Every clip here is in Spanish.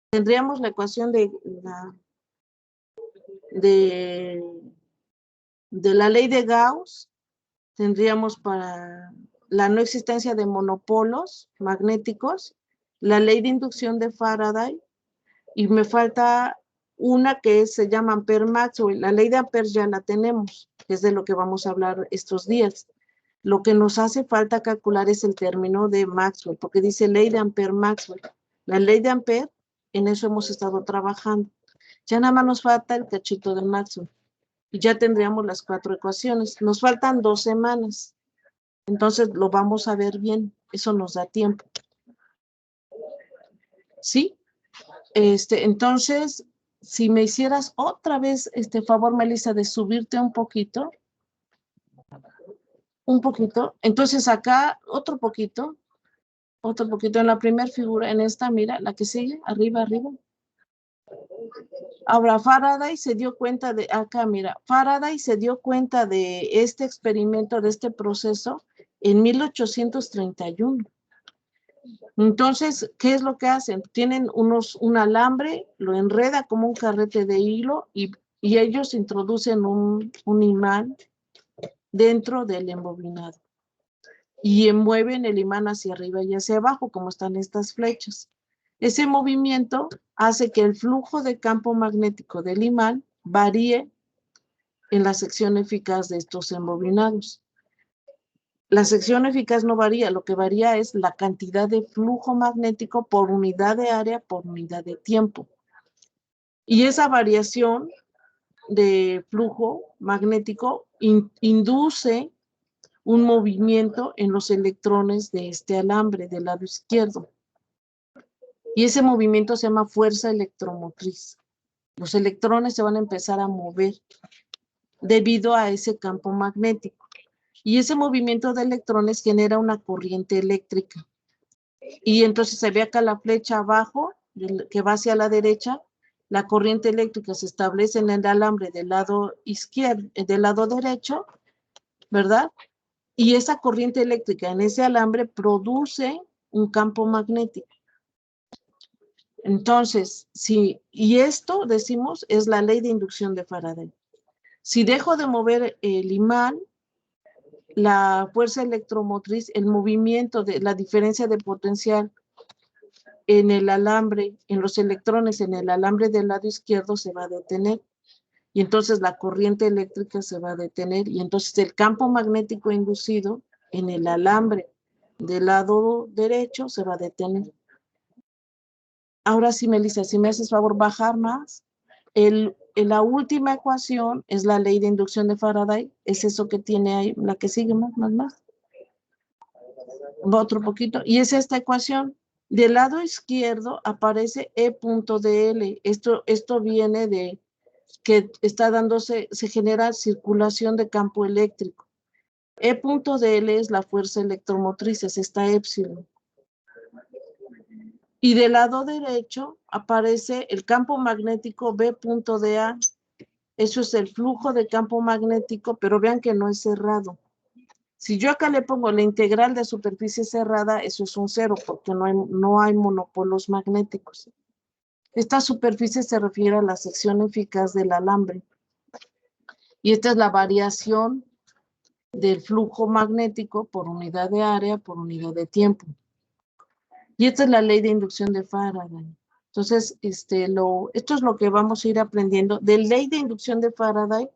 tendríamos la ecuación de la ley de Gauss, tendríamos para la no existencia de monopolos magnéticos, la ley de inducción de Faraday, y me falta una que se llama Ampère-Maxwell. La ley de Ampère ya la tenemos, que es de lo que vamos a hablar estos días. Lo que nos hace falta calcular es el término de Maxwell, porque dice ley de Ampère-Maxwell. La ley de Ampère, en eso hemos estado trabajando. Ya nada más nos falta el cachito de Maxwell. Y ya tendríamos las 4 ecuaciones. Nos faltan 2 semanas. Entonces lo vamos a ver bien. Eso nos da tiempo. ¿Sí? Entonces, si me hicieras otra vez favor, Melissa, de subirte un poquito. Entonces acá otro poquito en la primera figura, en esta, mira, la que sigue, arriba. Ahora, Faraday se dio cuenta de, acá mira, Faraday se dio cuenta de este experimento, de este proceso, en 1831. Entonces, ¿qué es lo que hacen? Tienen un alambre, lo enreda como un carrete de hilo y ellos introducen un imán dentro del embobinado y mueven el imán hacia arriba y hacia abajo, como están estas flechas. Ese movimiento hace que el flujo de campo magnético del imán varíe en la sección eficaz de estos embobinados. La sección eficaz no varía, lo que varía es la cantidad de flujo magnético por unidad de área por unidad de tiempo. Y esa variación de flujo magnético induce un movimiento en los electrones de este alambre del lado izquierdo. Y ese movimiento se llama fuerza electromotriz. Los electrones se van a empezar a mover debido a ese campo magnético. Y ese movimiento de electrones genera una corriente eléctrica. Y entonces se ve acá la flecha abajo, que va hacia la derecha, la corriente eléctrica se establece en el alambre del lado izquierdo, del lado derecho, ¿verdad? Y esa corriente eléctrica en ese alambre produce un campo magnético. Entonces, y esto, decimos, es la ley de inducción de Faraday. Si dejo de mover el imán, la fuerza electromotriz, el movimiento de la diferencia de potencial en el alambre, en los electrones en el alambre del lado izquierdo se va a detener. Y entonces la corriente eléctrica se va a detener. Y entonces el campo magnético inducido en el alambre del lado derecho se va a detener. Ahora sí, Melissa, si me haces favor bajar más. La última ecuación es la ley de inducción de Faraday. Es eso que tiene ahí, la que sigue más. Otro poquito. Y es esta ecuación. Del lado izquierdo aparece E.dl. Esto viene de que está dándose, se genera circulación de campo eléctrico. E.dl es la fuerza electromotriz, es esta épsilon. Y del lado derecho aparece el campo magnético B.da. Eso es el flujo de campo magnético, pero vean que no es cerrado. Si yo acá le pongo la integral de superficie cerrada, eso es un 0, porque no hay monopolos magnéticos. Esta superficie se refiere a la sección eficaz del alambre. Y esta es la variación del flujo magnético por unidad de área por unidad de tiempo. Y esta es la ley de inducción de Faraday. Entonces, esto es lo que vamos a ir aprendiendo. De ley de inducción de Faraday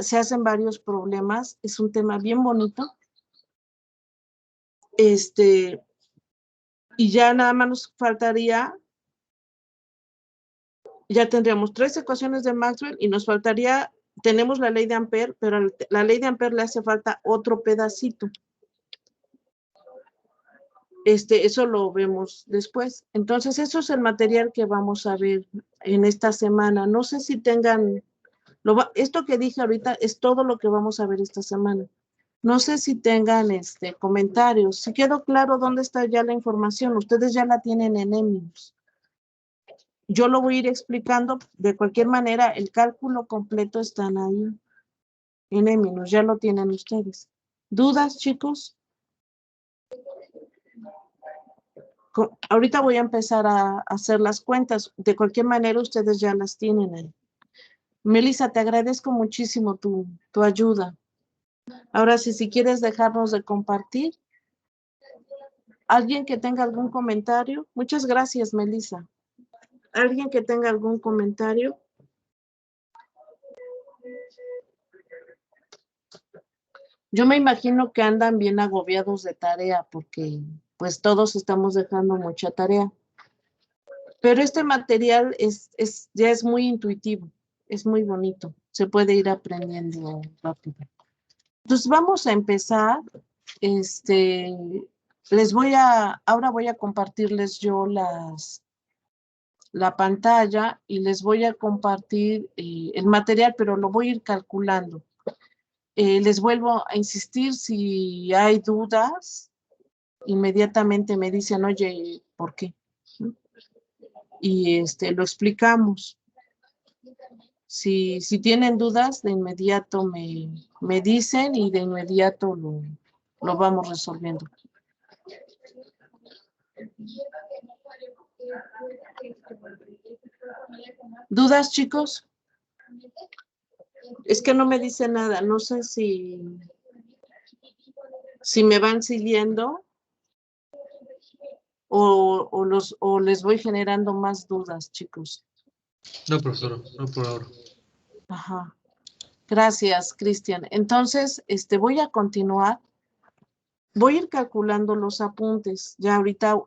se hacen varios problemas. Es un tema bien bonito. Y ya nada más nos faltaría, ya tendríamos 3 ecuaciones de Maxwell y nos faltaría, tenemos la ley de Ampère, pero a la ley de Ampère le hace falta otro pedacito. Eso lo vemos después. Entonces, eso es el material que vamos a ver en esta semana. No sé si tengan, esto que dije ahorita es todo lo que vamos a ver esta semana. No sé si tengan comentarios. Si quedó claro dónde está ya la información, ustedes ya la tienen en Eminos. Yo lo voy a ir explicando. De cualquier manera, el cálculo completo están ahí en Eminos. Ya lo tienen ustedes. ¿Dudas, chicos? ahorita voy a empezar a hacer las cuentas. De cualquier manera, ustedes ya las tienen ahí. Melissa, te agradezco muchísimo tu ayuda. Ahora sí, si quieres dejarnos de compartir. ¿Alguien que tenga algún comentario? Muchas gracias, Melissa. ¿Alguien que tenga algún comentario? Yo me imagino que andan bien agobiados de tarea porque pues todos estamos dejando mucha tarea. Pero este material ya es muy intuitivo, es muy bonito, se puede ir aprendiendo rápido. Entonces vamos a empezar. Ahora voy a compartirles yo la pantalla y les voy a compartir el material, pero lo voy a ir calculando. Les vuelvo a insistir, si hay dudas, inmediatamente me dicen, oye, ¿por qué? Y lo explicamos. Si tienen dudas, de inmediato me dicen y de inmediato lo vamos resolviendo. ¿Dudas, chicos? Es que no me dice nada, no sé si me van siguiendo o les voy generando más dudas, chicos. No, profesora, no por ahora. Ajá. Gracias, Cristian. Entonces, voy a continuar. Voy a ir calculando los apuntes. Ya ahorita,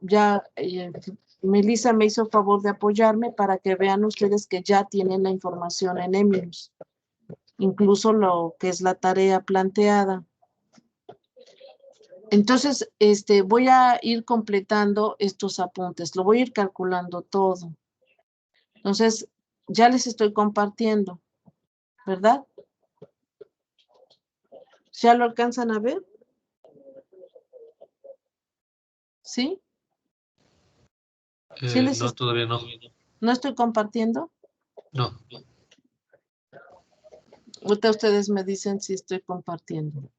Melissa me hizo favor de apoyarme para que vean ustedes que ya tienen la información en Emilus. Incluso lo que es la tarea planteada. Entonces, voy a ir completando estos apuntes. Lo voy a ir calculando todo. Entonces, ya les estoy compartiendo, ¿verdad? ¿Ya lo alcanzan a ver? ¿Sí? ¿Sí No, todavía no. ¿No estoy compartiendo? No. Ahorita ustedes me dicen si estoy compartiendo.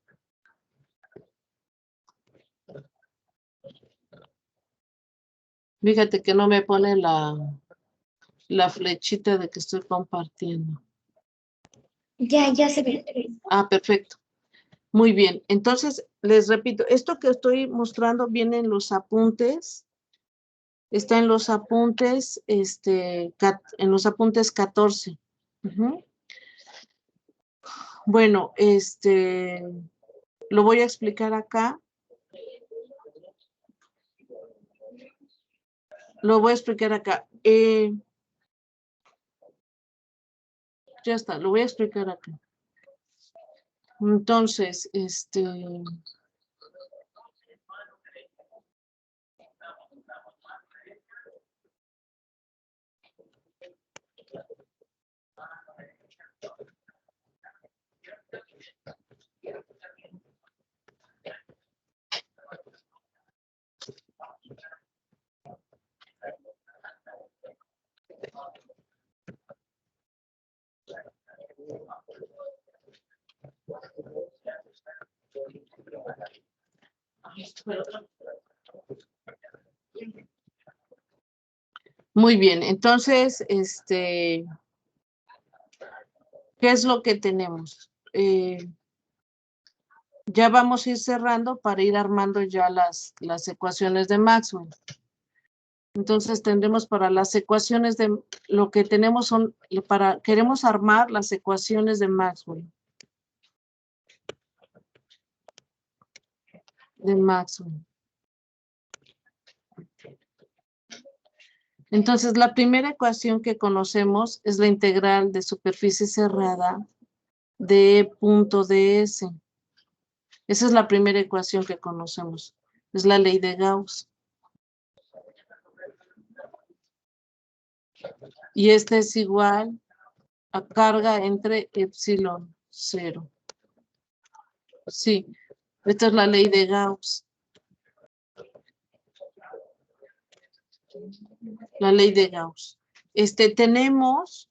Fíjate que no me pone la flechita de que estoy compartiendo. Ya se ve. Ah, perfecto. Muy bien. Entonces, les repito, esto que estoy mostrando viene en los apuntes. Está en los apuntes, en los apuntes 14. Bueno, lo voy a explicar acá. Lo voy a explicar acá. Ya está, lo voy a explicar acá. Entonces, muy bien, entonces, ¿qué es lo que tenemos? Ya vamos a ir cerrando para ir armando ya las ecuaciones de Maxwell. Entonces tendremos para las ecuaciones de, lo que tenemos son, queremos armar las ecuaciones de Maxwell. Entonces, la primera ecuación que conocemos es la integral de superficie cerrada de punto ds. Esa es la primera ecuación que conocemos. Es la ley de Gauss. Y esta es igual a carga entre epsilon 0. Sí, esta es la ley de Gauss. La ley de Gauss. Tenemos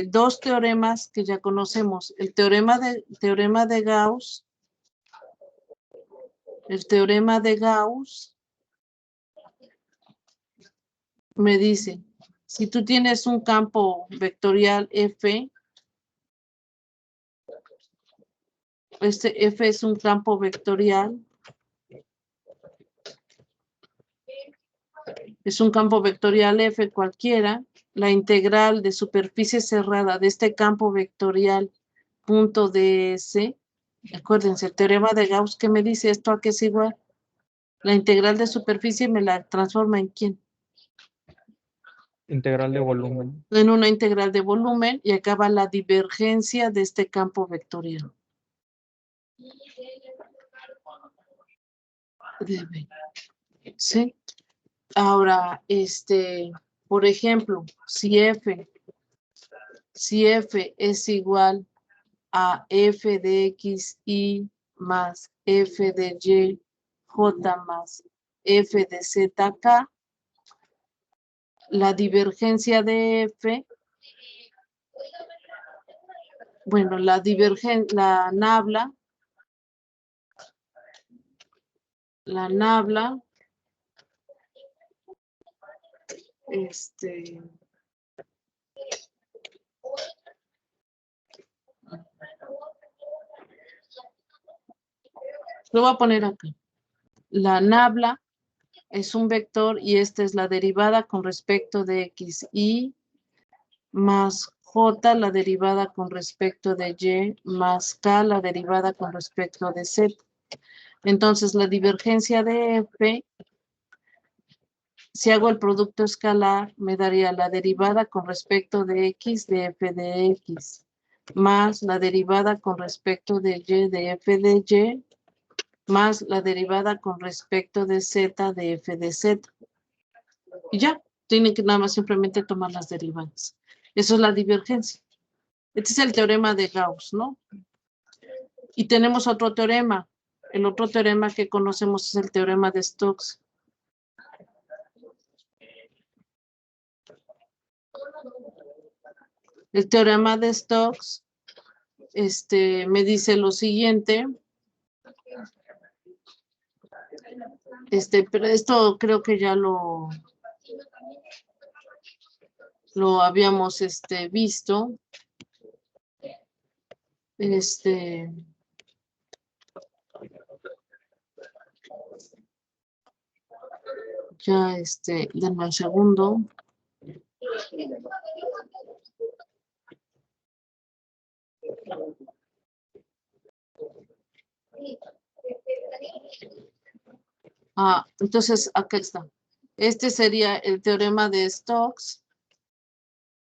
dos teoremas que ya conocemos. El teorema de Gauss. El teorema de Gauss me dice, si tú tienes un campo vectorial F, este F es un campo vectorial, es un campo vectorial F cualquiera, la integral de superficie cerrada de este campo vectorial punto ds, acuérdense, el teorema de Gauss, ¿qué me dice esto? ¿A qué es igual? La integral de superficie me la transforma ¿en quién? Integral de volumen. En una integral de volumen y acaba la divergencia de este campo vectorial. ¿Sí? Ahora, por ejemplo, si F es igual a F de X, Y más F de Y, J más F de Z, K, la divergencia de F, bueno, la nabla, lo voy a poner acá. La nabla es un vector y esta es la derivada con respecto de X, Y más J, la derivada con respecto de Y, más K, la derivada con respecto de Z. Entonces, la divergencia de F, si hago el producto escalar, me daría la derivada con respecto de X de F de X, más la derivada con respecto de Y de F de Y, más la derivada con respecto de Z de F de Z. Y ya, tienen que nada más simplemente tomar las derivadas. Eso es la divergencia. Este es el teorema de Gauss, ¿no? Y tenemos otro teorema. El otro teorema que conocemos es el teorema de Stokes. El teorema de Stokes me dice lo siguiente. Pero esto creo que ya lo habíamos visto. Ya, denme un segundo. Entonces, acá está. Este sería el teorema de Stokes.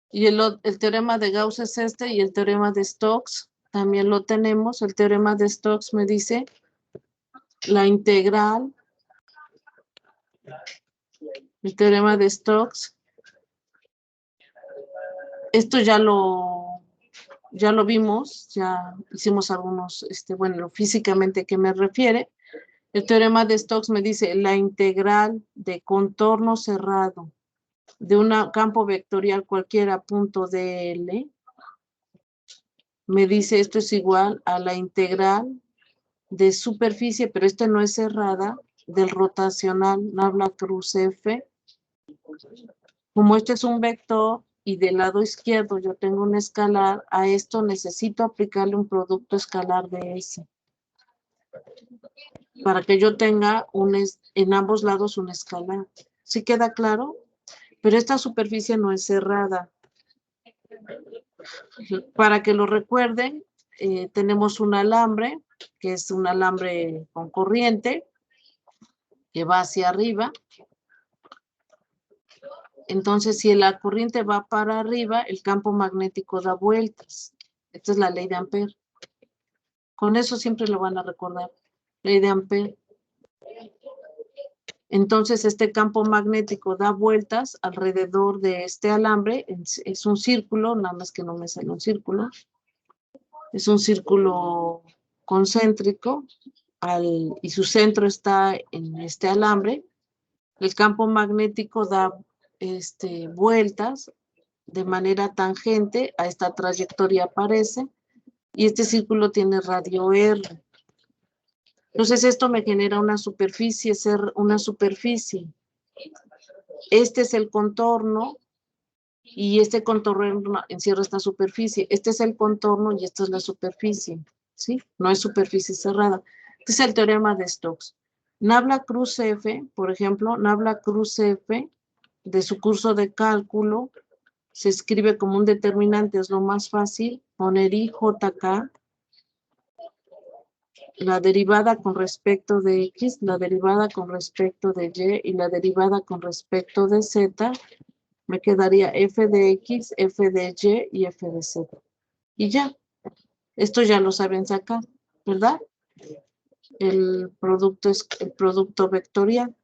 Y el teorema de Gauss es este, y el teorema de Stokes también lo tenemos. El teorema de Stokes me dice la integral. El teorema de Stokes. Esto ya lo vimos, ya hicimos algunos, bueno, físicamente, ¿qué me refiere? El teorema de Stokes me dice la integral de contorno cerrado de un campo vectorial cualquiera, punto DL, me dice esto es igual a la integral de superficie, pero no es cerrada, del rotacional nabla cruz F. Como este es un vector y del lado izquierdo yo tengo un escalar, a esto necesito aplicarle un producto escalar de S. Para que yo tenga en ambos lados un escalar. ¿Sí queda claro? Pero esta superficie no es cerrada. Para que lo recuerden, tenemos un alambre, que es un alambre con corriente, que va hacia arriba. Entonces, si la corriente va para arriba, el campo magnético da vueltas. Esta es la ley de Ampère. Con eso siempre lo van a recordar. Ley de Ampère. Entonces, este campo magnético da vueltas alrededor de este alambre. Es un círculo, nada más que no me sale un círculo. Es un círculo concéntrico y su centro está en este alambre. El campo magnético da vueltas de manera tangente a esta trayectoria aparece y este círculo tiene radio R. Entonces esto me genera una superficie. Este es el contorno y este contorno encierra esta superficie. Este es el contorno y esta es la superficie, ¿sí? No es superficie cerrada. Este es el teorema de Stokes. Nabla Cruz F, por ejemplo, Nabla Cruz F de su curso de cálculo se escribe como un determinante, es lo más fácil, poner IJK, la derivada con respecto de X, la derivada con respecto de Y y la derivada con respecto de Z, me quedaría F de X, F de Y y F de Z. Y ya, esto ya lo saben sacar, ¿verdad? El producto es el producto vectorial.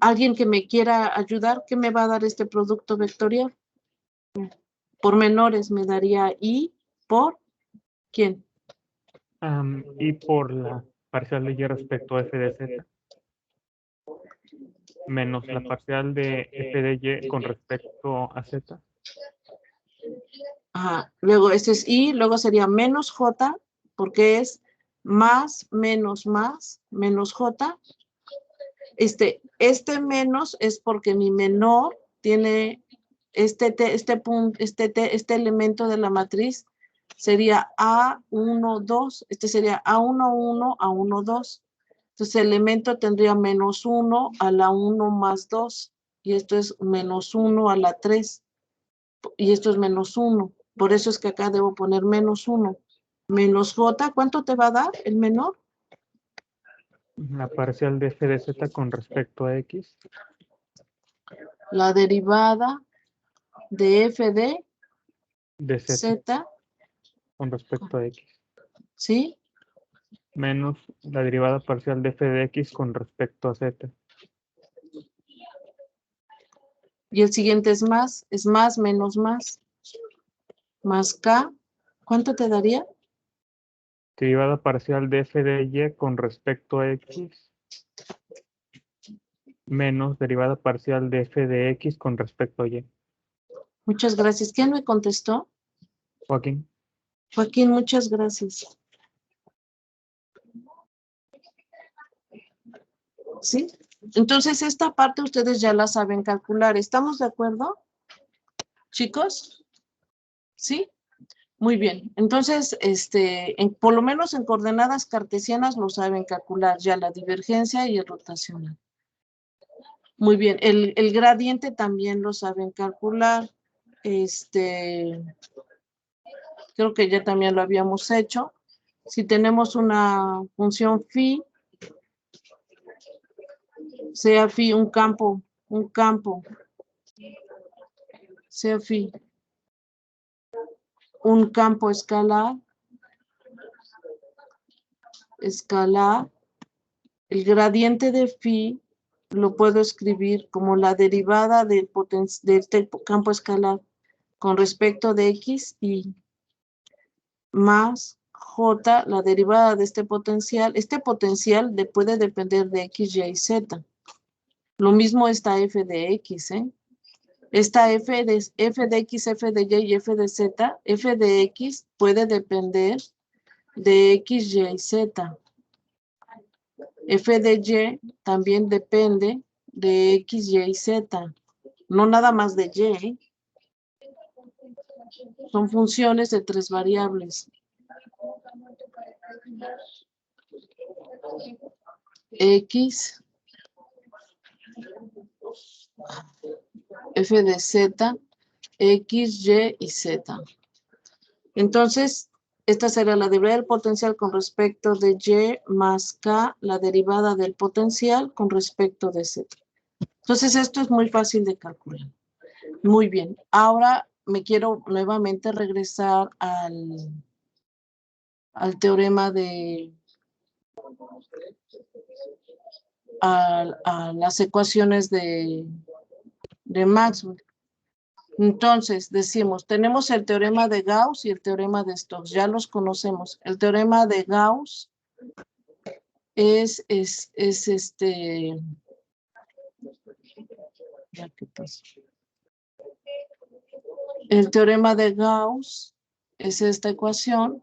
¿Alguien que me quiera ayudar? ¿Qué me va a dar este producto vectorial? Por menores me daría I por ¿quién? Y por la parcial de Y respecto a F de Z, menos la parcial de F de Y con respecto a Z. Ajá. Luego este es I, luego sería menos J, porque es más, menos J. Este menos es porque mi menor tiene este elemento de la matriz sería A1, 2. Este sería A1, 1, A1, 2. Entonces el elemento tendría menos 1 a la 1 más 2. Y esto es menos 1 a la 3. Y esto es menos 1. Por eso es que acá debo poner menos 1. Menos J, ¿cuánto te va a dar el menor? La parcial de F de Z con respecto a X. La derivada de F de Z Z, con respecto a X. ¿sí? Menos la derivada parcial de F de X con respecto a Z. Y el siguiente es más, menos más K. ¿Cuánto te daría? Derivada parcial de F de Y con respecto a X. Menos derivada parcial de F de X con respecto a Y. Muchas gracias. ¿Quién me contestó? Joaquín. Joaquín, muchas gracias. ¿Sí? Entonces, esta parte ustedes ya la saben calcular. ¿Estamos de acuerdo? ¿Chicos? ¿Sí? Muy bien. Entonces, por lo menos en coordenadas cartesianas lo saben calcular ya la divergencia y el rotacional. Muy bien. El gradiente también lo saben calcular. Creo que ya también lo habíamos hecho. Si tenemos una función phi, sea phi un campo, sea phi un campo escalar, el gradiente de phi lo puedo escribir como la derivada del campo escalar con respecto de x y más j, la derivada de este potencial. Este potencial puede depender de x, y, z. Lo mismo esta f de x, Esta f de x, f de y y f de z, f de x puede depender de x, y, z. F de y también depende de x, y, z. No nada más de y. Son funciones de 3 variables. X, f de z, x, y z. Entonces, esta será la derivada del potencial con respecto de y más k, la derivada del potencial con respecto de z. Entonces, esto es muy fácil de calcular. Muy bien. Ahora me quiero nuevamente regresar al teorema a las ecuaciones de Maxwell. Entonces, decimos, tenemos el teorema de Gauss y el teorema de Stokes, ya los conocemos. El teorema de Gauss es ya, ¿qué pasó? El teorema de Gauss es esta ecuación.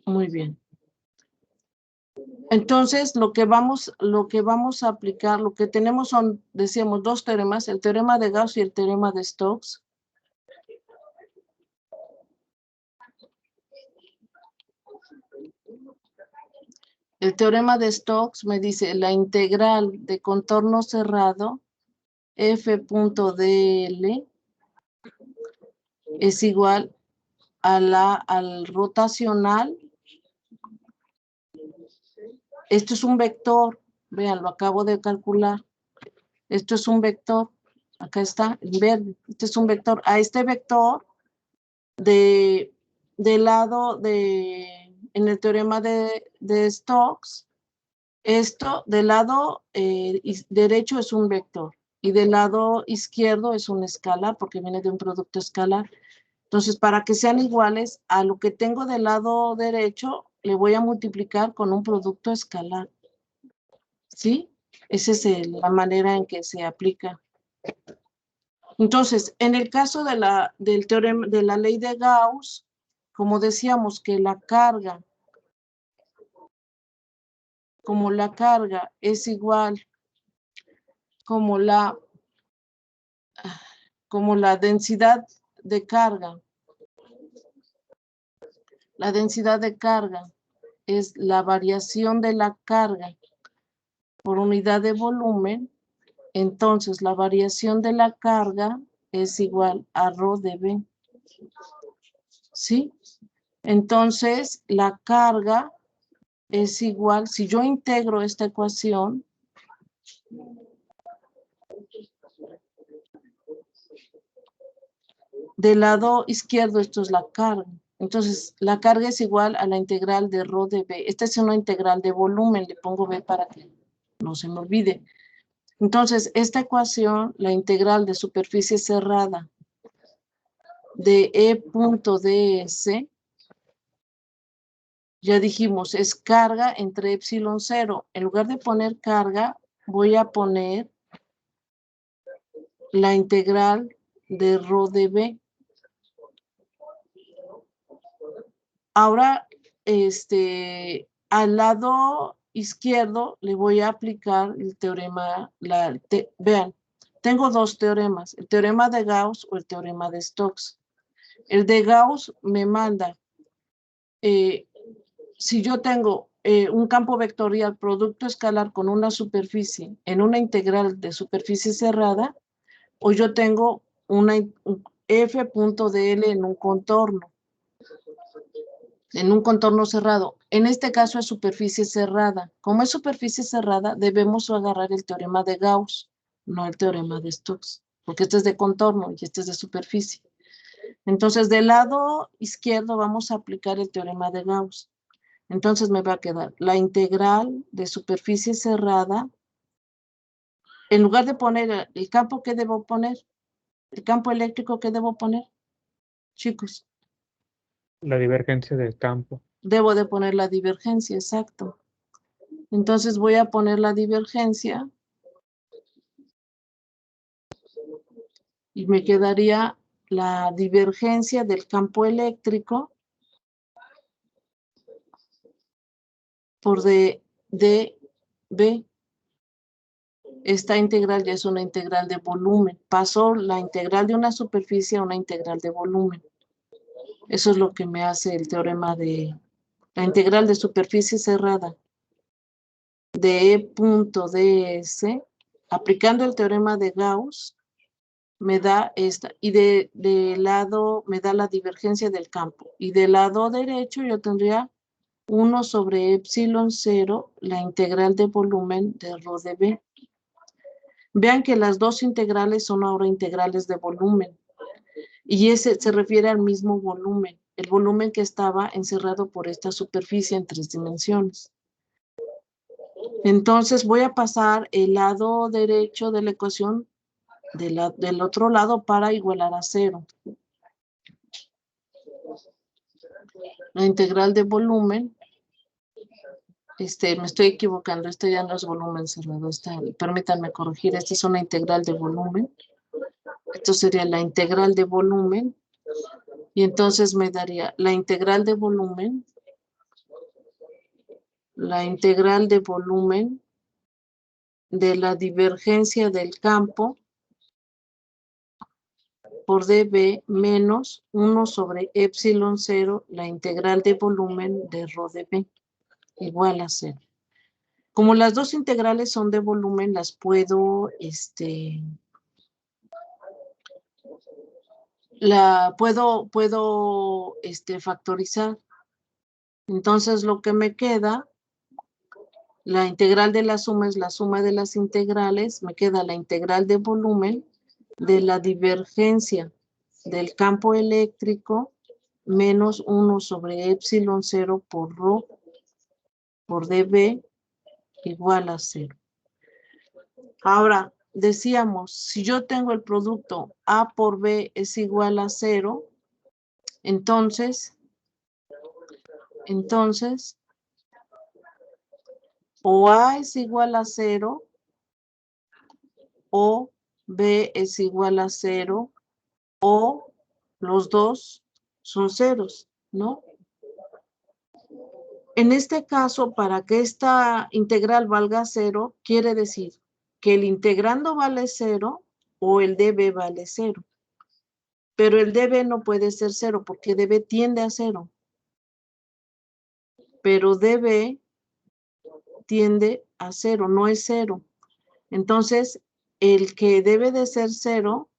Muy bien. Entonces, lo que vamos a aplicar, lo que tenemos son, decíamos, dos teoremas, el teorema de Gauss y el teorema de Stokes. El teorema de Stokes me dice la integral de contorno cerrado f.dl es igual al rotacional. Esto es un vector, vean, lo acabo de calcular. Esto es un vector, acá está, en verde. Este es un vector. A este vector del lado en el teorema de Stokes, esto del lado derecho es un vector y del lado izquierdo es un escalar porque viene de un producto escalar. Entonces, para que sean iguales, a lo que tengo del lado derecho, le voy a multiplicar con un producto escalar. ¿Sí? Esa es la manera en que se aplica. Entonces, en el caso del teorema de la ley de Gauss, como decíamos que la carga, es igual como la densidad de carga. La densidad de carga es la variación de la carga por unidad de volumen. Entonces, la variación de la carga es igual a ρ de B. ¿Sí? Entonces, la carga es igual, si yo integro esta ecuación, del lado izquierdo esto es la carga. Entonces, la carga es igual a la integral de ρ de B. Esta es una integral de volumen, le pongo B para que no se me olvide. Entonces, esta ecuación, la integral de superficie cerrada de E.ds, ya dijimos, es carga entre epsilon 0. En lugar de poner carga, voy a poner la integral de ρ de B. Ahora, al lado izquierdo le voy a aplicar el teorema, vean, tengo dos teoremas, el teorema de Gauss o el teorema de Stokes. El de Gauss me manda, si yo tengo un campo vectorial producto escalar con una superficie en una integral de superficie cerrada, o yo tengo una f.dl en un contorno cerrado. En este caso es superficie cerrada. Como es superficie cerrada, debemos agarrar el teorema de Gauss, no el teorema de Stokes, porque este es de contorno y este es de superficie. Entonces, del lado izquierdo vamos a aplicar el teorema de Gauss. Entonces me va a quedar la integral de superficie cerrada. En lugar de poner el campo, ¿qué debo poner? El campo eléctrico, ¿qué debo poner? Chicos. La divergencia del campo. Debo de poner la divergencia, exacto. Entonces voy a poner la divergencia y me quedaría la divergencia del campo eléctrico por dB. Esta integral ya es una integral de volumen. Pasó la integral de una superficie a una integral de volumen. Eso es lo que me hace el teorema de la integral de superficie cerrada de E.ds, aplicando el teorema de Gauss, me da esta, y de lado me da la divergencia del campo, y del lado derecho yo tendría 1 sobre epsilon 0, la integral de volumen de ρ de B. Vean que las dos integrales son ahora integrales de volumen, y ese se refiere al mismo volumen, el volumen que estaba encerrado por esta superficie en 3 dimensiones. Entonces voy a pasar el lado derecho de la ecuación del otro lado para igualar a 0. La integral de volumen, me estoy equivocando, este ya no es volumen cerrado, permítanme corregir, esta es una integral de volumen. Esto sería la integral de volumen, y entonces me daría la integral de volumen la integral de volumen de la divergencia del campo por dB menos 1 sobre epsilon 0, la integral de volumen de rho dB, igual a 0. Como las dos integrales son de volumen, las puedo, puedo factorizar. Entonces lo que me queda, la integral de la suma es la suma de las integrales, me queda la integral de volumen de la divergencia del campo eléctrico menos 1 sobre epsilon 0 por rho por dB igual a 0. Ahora, decíamos, si yo tengo el producto A por B es igual a 0, entonces, o A es igual a 0, o B es igual a 0, o los dos son ceros, ¿no? En este caso, para que esta integral valga 0, quiere decir que el integrando vale 0 o el dB vale 0. Pero el dB no puede ser 0 porque dB tiende a 0. Pero dB tiende a 0, no es 0. Entonces, el que debe de ser 0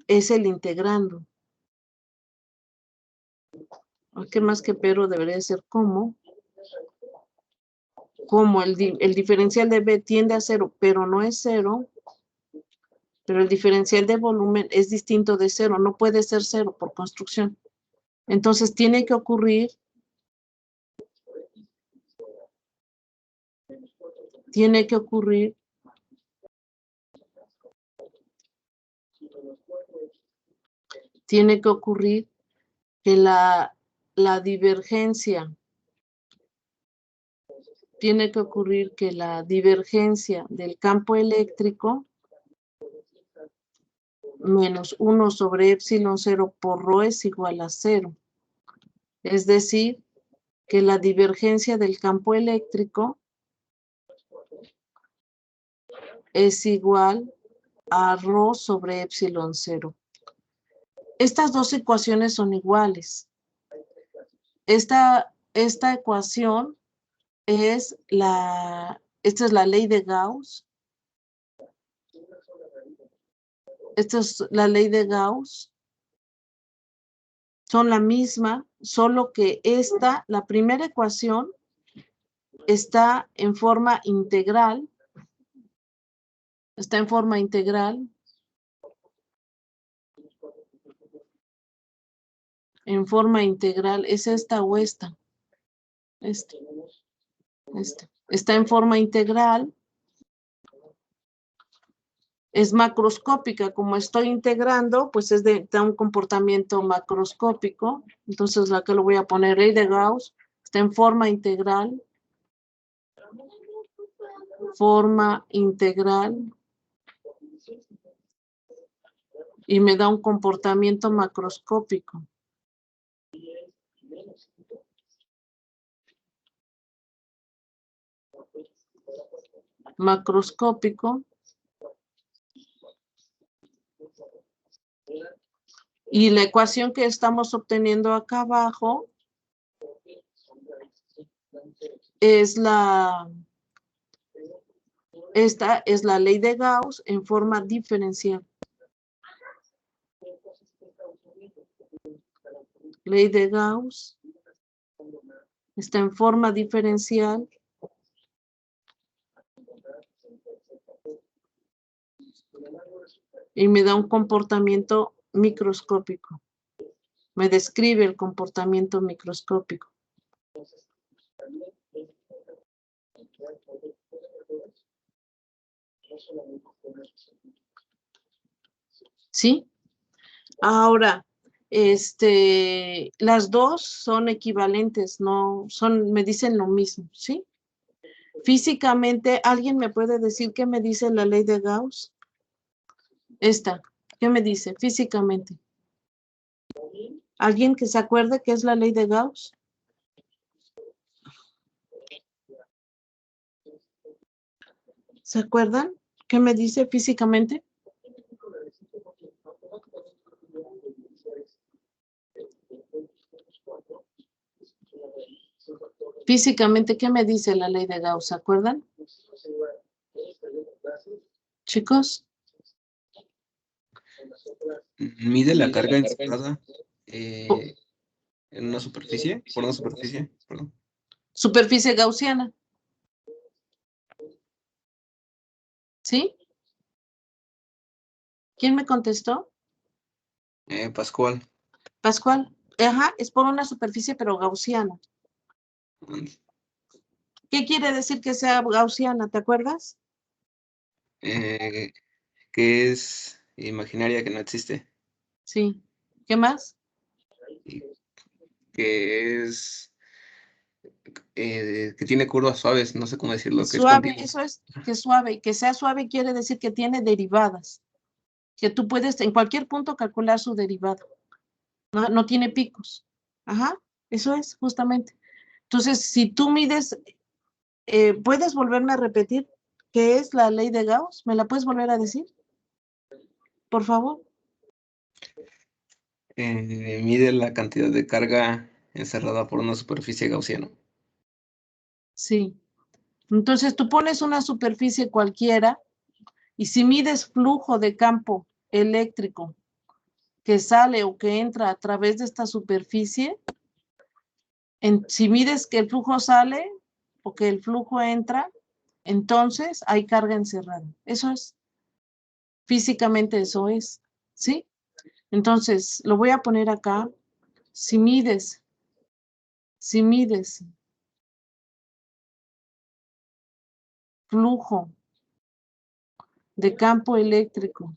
es el integrando. ¿Qué más que pero debería ser como? Como el diferencial de B tiende a 0, pero no es 0, pero el diferencial de volumen es distinto de 0, no puede ser 0 por construcción. Entonces tiene que ocurrir que la divergencia del campo eléctrico menos 1 sobre epsilon 0 por rho es igual a 0. Es decir, que la divergencia del campo eléctrico es igual a rho sobre epsilon 0. Estas dos ecuaciones son iguales. Esta ecuación esta es la ley de Gauss. Esta es la ley de Gauss. Son la misma, solo que la primera ecuación está en forma integral. Está en forma integral. En forma integral, ¿es esta o esta? Esta. Está en forma integral. Es macroscópica, como estoy integrando, pues da un comportamiento macroscópico. Entonces, acá lo voy a poner, ley de Gauss, está en forma integral. Forma integral. Y me da un comportamiento macroscópico. Macroscópico. Y la ecuación que estamos obteniendo acá abajo es esta es la ley de Gauss en forma diferencial. Ley de Gauss está en forma diferencial. Y me da un comportamiento microscópico. Me describe el comportamiento microscópico. ¿Sí? Ahora, las dos son equivalentes, me dicen lo mismo, ¿sí? Físicamente, ¿alguien me puede decir qué me dice la ley de Gauss? Esta, ¿qué me dice físicamente? ¿Alguien que se acuerde qué es la ley de Gauss? ¿Se acuerdan? ¿Qué me dice físicamente? Físicamente, ¿qué me dice la ley de Gauss? ¿Se acuerdan? Chicos, Mide la carga encerrada Oh. en una superficie, por una superficie, perdón. superficie gaussiana. ¿Sí? ¿Quién me contestó? Pascual. Pascual. Ajá, es por una superficie, pero gaussiana. ¿Qué quiere decir que sea gaussiana? ¿Te acuerdas? Que es imaginaria, que no existe. Sí. ¿Qué más? Y que es que tiene curvas suaves, no sé cómo decirlo, que es Suave, continuo. eso es que suave. Y que sea suave quiere decir que tiene derivadas. Que tú puedes en cualquier punto calcular su derivada. No tiene picos. Ajá, eso es, justamente. Entonces, si tú mides, ¿puedes volverme a repetir qué es la ley de Gauss? ¿Me la puedes volver a decir? Por favor. Mide la cantidad de carga encerrada por una superficie gaussiana. Sí. Entonces, tú pones una superficie cualquiera y si mides flujo de campo eléctrico que sale o que entra a través de esta superficie, si mides que el flujo sale o que el flujo entra, entonces hay carga encerrada. Eso es, físicamente eso es, ¿sí? Entonces, lo voy a poner acá. Si mides flujo de campo eléctrico,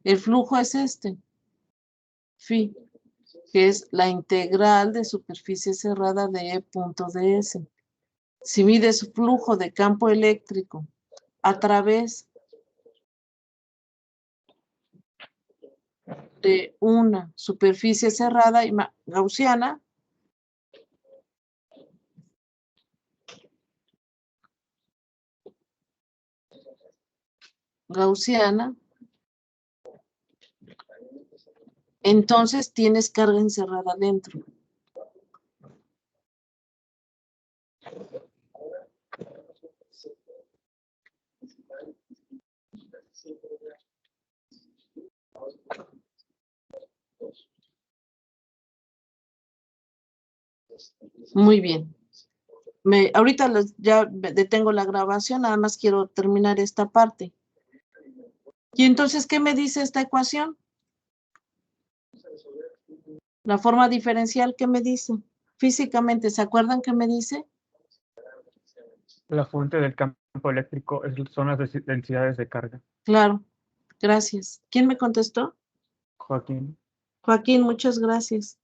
el flujo es este, phi, que es la integral de superficie cerrada de E punto ds. Si mides flujo de campo eléctrico a través de una superficie cerrada gaussiana, entonces tienes carga encerrada dentro. Muy bien. Ahorita ya detengo la grabación, nada más quiero terminar esta parte. Y entonces, ¿qué me dice esta ecuación? La forma diferencial, ¿qué me dice? Físicamente, ¿se acuerdan qué me dice? La fuente del campo eléctrico son las densidades de carga. Claro, gracias. ¿Quién me contestó? Joaquín. Joaquín, muchas gracias.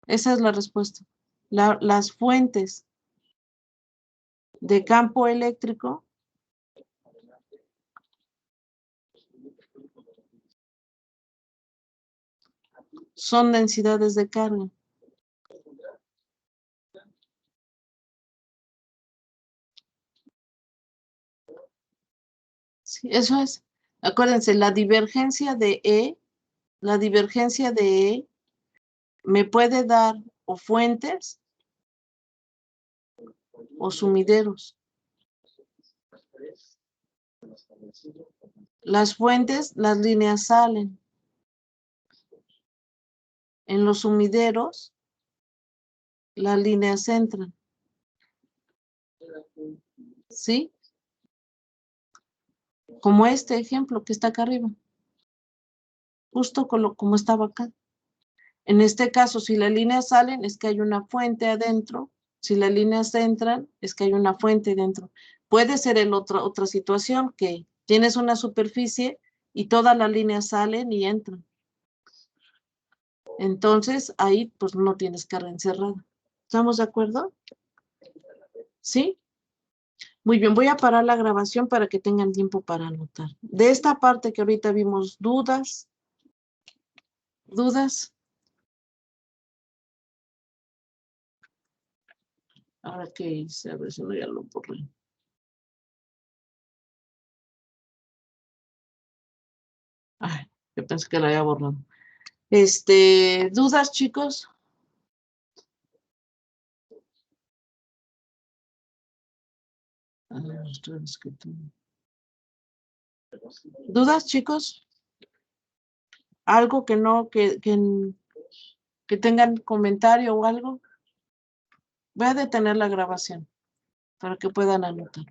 Esa es la respuesta. Las fuentes de campo eléctrico son densidades de carga. Sí, eso es. Acuérdense, la divergencia de E me puede dar o fuentes o sumideros. Las fuentes, las líneas salen. En los sumideros, las líneas entran. ¿Sí? Como este ejemplo que está acá arriba. Justo como estaba acá. En este caso, si las líneas salen, es que hay una fuente adentro. Si las líneas entran, es que hay una fuente dentro. Puede ser otra situación que tienes una superficie y todas las líneas salen y entran. Entonces, ahí pues no tienes carga encerrada. ¿Estamos de acuerdo? ¿Sí? Muy bien, voy a parar la grabación para que tengan tiempo para anotar. De esta parte que ahorita vimos, ¿dudas? ¿Dudas? Ahora qué hice, a ver si no ya lo borré. Ay, yo pensé que lo había borrado. ¿Dudas, chicos? A ver, ustedes que tú- ¿Dudas, chicos? ¿Algo que no, que tengan comentario o algo? Voy a detener la grabación para que puedan anotar.